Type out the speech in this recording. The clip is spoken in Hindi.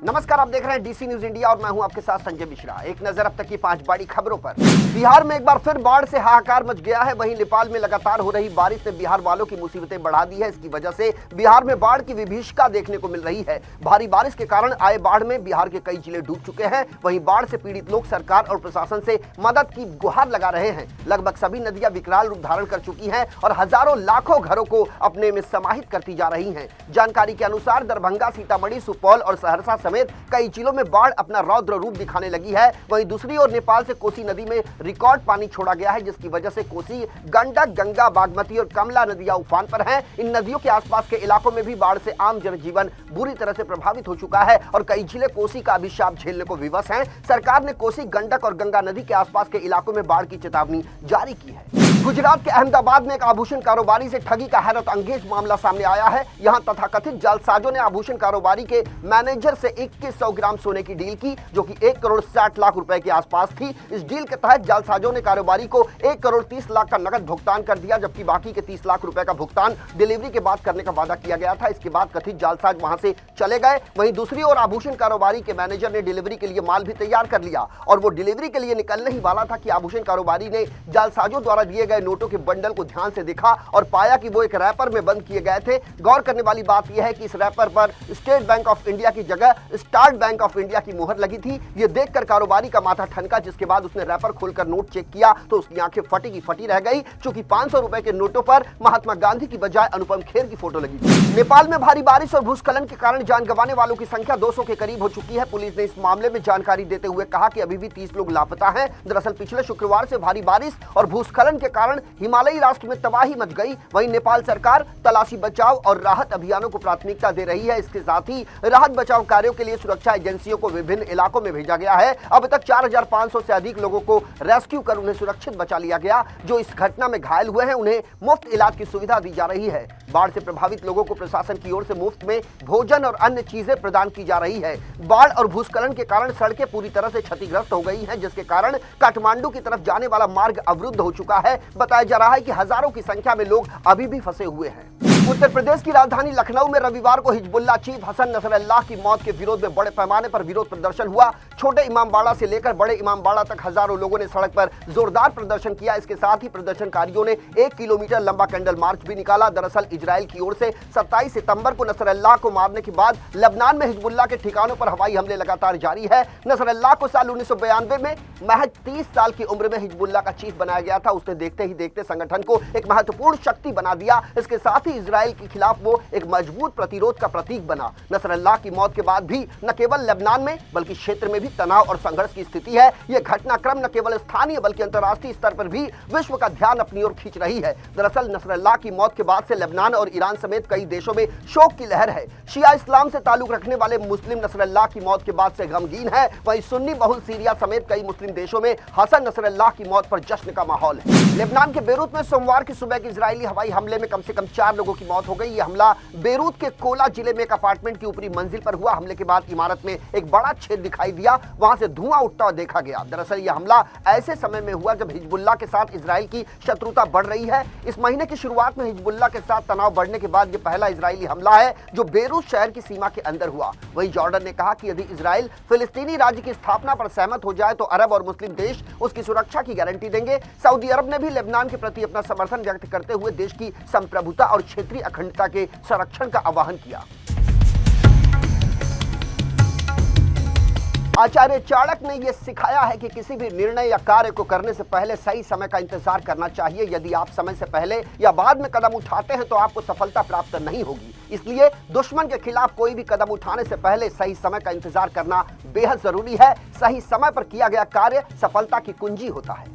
नमस्कार, आप देख रहे हैं डीसी न्यूज इंडिया और मैं हूं आपके साथ संजय मिश्रा। एक नजर अब तक की 5 बड़ी खबरों पर। बिहार में एक बार फिर बाढ़ से हाहाकार मच गया है। वहीं नेपाल में लगातार हो रही बारिश ने बिहार वालों की मुसीबतें बढ़ा दी है। इसकी वजह से बिहार में बाढ़ की विभीषिका देखने को मिल रही है। भारी बारिश के कारण आए बाढ़ में बिहार के कई जिले डूब चुके हैं। वहीं बाढ़ से पीड़ित लोग सरकार और प्रशासन से मदद की गुहार लगा रहे हैं। लगभग सभी नदियां विकराल रूप धारण कर चुकी हैं और हजारों लाखों घरों को अपने में समाहित करती जा रही हैं। जानकारी के अनुसार दरभंगा, सीतामढ़ी, सुपौल और सहरसा समेत कई जिलों में बाढ़ अपना रौद्र रूप दिखाने लगी है। वहीं दूसरी ओर नेपाल से कोसी नदी में रिकॉर्ड पानी छोड़ा गया है, जिसकी वजह से कोसी, गंडक, गंगा, बागमती और कमला नदियां उफान पर हैं। इन नदियों के आसपास के इलाकों में भी बाढ़ से आम जनजीवन बुरी तरह से प्रभावित हो चुका है और कई जिले कोसी का अभिशाप झेलने को विवश हैं। सरकार ने कोसी, गंडक और गंगा नदी के आसपास के इलाकों में बाढ़ की चेतावनी जारी की है। गुजरात के अहमदाबाद में एक आभूषण कारोबारी से ठगी का हैरत अंगेज मामला सामने आया है। यहां तथाकथित जालसाजों ने आभूषण कारोबारी के मैनेजर से 2100 ग्राम सोने की डील की, जो कि 1 करोड़ 60 लाख रुपए के आसपास थी। इस डील के तहत जालसाजों ने कारोबारी को 1 करोड़ 30 लाख का नकद भुगतान कर दिया, जबकि बाकी के 30 लाख रुपए का भुगतान डिलीवरी के बाद करने का वादा किया गया था। इसके बाद कथित जालसाज वहां से चले गए। वहीं दूसरी ओर आभूषण कारोबारी के मैनेजर ने डिलीवरी के लिए माल भी तैयार कर लिया और वो डिलीवरी के लिए निकलने ही वाला था कि आभूषण कारोबारी ने जालसाजों द्वारा दिए गए नोटों के बंडल को ध्यान से देखा और पाया कि वो एक रैपर में बंद किए गए थे। गौर करने वाली बात यह है कि इस रैपर पर स्टेट बैंक ऑफ इंडिया की जगह स्टार्ट बैंक ऑफ इंडिया की मुहर लगी थी। ये देखकर कारोबारी का माथा ठनका, जिसके बाद उसने रैपर खोलकर नोट चेक किया तो उसकी आंखें फटी की फटी रह गई, क्योंकि 500 रुपए के नोटों पर महात्मा गांधी की बजाय अनुपम खेर की फोटो लगी थी। नेपाल में भारी बारिश और भूस्खलन के कारण जान गंवाने वालों की संख्या 200 के करीब हो चुकी है। पुलिस ने इस मामले में जानकारी देते हुए कहा कि अभी भी 30 लोग लापता हैं। दरअसल पिछले शुक्रवार से भारी बारिश और भूस्खलन के कारण हिमालयी राष्ट्र में तबाही मच गई। वहीं नेपाल सरकार तलाशी बचाव और राहत अभियानों को प्राथमिकता दे रही है। इसके साथ ही राहत बचाव कार्यों के लिए सुरक्षा एजेंसियों को विभिन्न इलाकों में भेजा गया है। अब तक 4500 से अधिक लोगों को रेस्क्यू कर उन्हें सुरक्षित बचा लिया गया। जो इस घटना में घायल हुए हैं उन्हें मुफ्त इलाज की सुविधा दी जा रही है। बाढ़ से प्रभावित लोगों को प्रशासन की ओर से मुफ्त में भोजन और अन्य चीजें प्रदान की जा रही है। बाढ़ और भूस्खलन के कारण सड़कें पूरी तरह से क्षतिग्रस्त हो गई हैं, जिसके कारण काठमांडू की तरफ जाने वाला मार्ग अवरुद्ध हो चुका है। बताया जा रहा है कि हजारों की संख्या में लोग अभी भी फंसे हुए हैं। उत्तर प्रदेश की राजधानी लखनऊ में रविवार को हिजबुल्लाह चीफ हसन नसरल्लाह की मौत के विरोध में बड़े पैमाने पर विरोध प्रदर्शन हुआ। छोटे इमामबाड़ा से लेकर बड़े इमामबाड़ा तक हजारों लोगों ने सड़क पर जोरदार प्रदर्शन किया। इसके साथ ही प्रदर्शनकारियों ने 1 किलोमीटर लंबा कैंडल मार्च भी निकाला। दरअसल इजराइल की ओर से 27 सितंबर को नसरल्लाह को मारने के बाद लेबनान में हिजबुल्लाह के ठिकानों पर हवाई हमले लगातार जारी है। नसरल्लाह को साल 1992 में महज 30 साल की उम्र में हिजबुल्लाह का चीफ बनाया गया था। उसने देखते ही देखते संगठन को एक महत्वपूर्ण शक्ति बना दिया। इसके साथ ही इजराइल के खिलाफ वो एक मजबूत प्रतिरोध का प्रतीक बना। नसरल्लाह की मौत के बाद भी न केवल लेबनान में बल्कि क्षेत्र में भी तनाव और संघर्ष की स्थिति है। यह घटनाक्रम न केवल स्थानीय बल्कि अंतर्राष्ट्रीय स्तर पर भी विश्व का ध्यान अपनी ओर खींच रही है। दरअसल नसरल्लाह की मौत के बाद से लेबनान और ईरान समेत कई देशों में शोक की लहर है। शिया इस्लाम से ताल्लुक रखने वाले मुस्लिम नसरल्लाह की मौत के बाद से गमगीन है। वहीं सुन्नी बहुल सीरिया समेत कई मुस्लिम देशों में हसन नसरल्लाह की मौत पर जश्न का माहौल है। लेबनान के बेरूत में सोमवार की सुबह के इजरायली हवाई हमले में कम से कम 4 लोगों की मौत हो गई। यह हमला बेरूत के कोला जिले में एक अपार्टमेंट की ऊपरी मंजिल पर हुआ। हमले के बाद इमारत में एक बड़ा छेद दिखाई दिया, वहां से धुआं उठता हुआ देखा गया। दरअसल यह हमला ऐसे समय में हुआ जब हिजबुल्लाह के साथ इजराइल की शत्रुता बढ़ रही है। इस महीने की शुरुआत में हिजबुल्लाह के साथ तनाव बढ़ने के बाद यह पहला इजरायली हमला है जो बेरूत शहर की सीमा के अंदर हुआ। वहीं जॉर्डन ने कहा कि यदि इजराइल फिलिस्तीनी राज्य की स्थापना पर सहमत हो जाए तो अरब और मुस्लिम देश उसकी सुरक्षा की गारंटी देंगे। सऊदी अरब ने भी लेबनान के प्रति अपना समर्थन व्यक्त करते हुए देश की संप्रभुता और क्षेत्रीय अखंडता के संरक्षण का आह्वान किया। आचार्य चाणक्य ने यह सिखाया है कि किसी भी निर्णय या कार्य को करने से पहले सही समय का इंतजार करना चाहिए। यदि आप समय से पहले या बाद में कदम उठाते हैं तो आपको सफलता प्राप्त नहीं होगी। इसलिए दुश्मन के खिलाफ कोई भी कदम उठाने से पहले सही समय का इंतजार करना बेहद जरूरी है। सही समय पर किया गया कार्य सफलता की कुंजी होता है।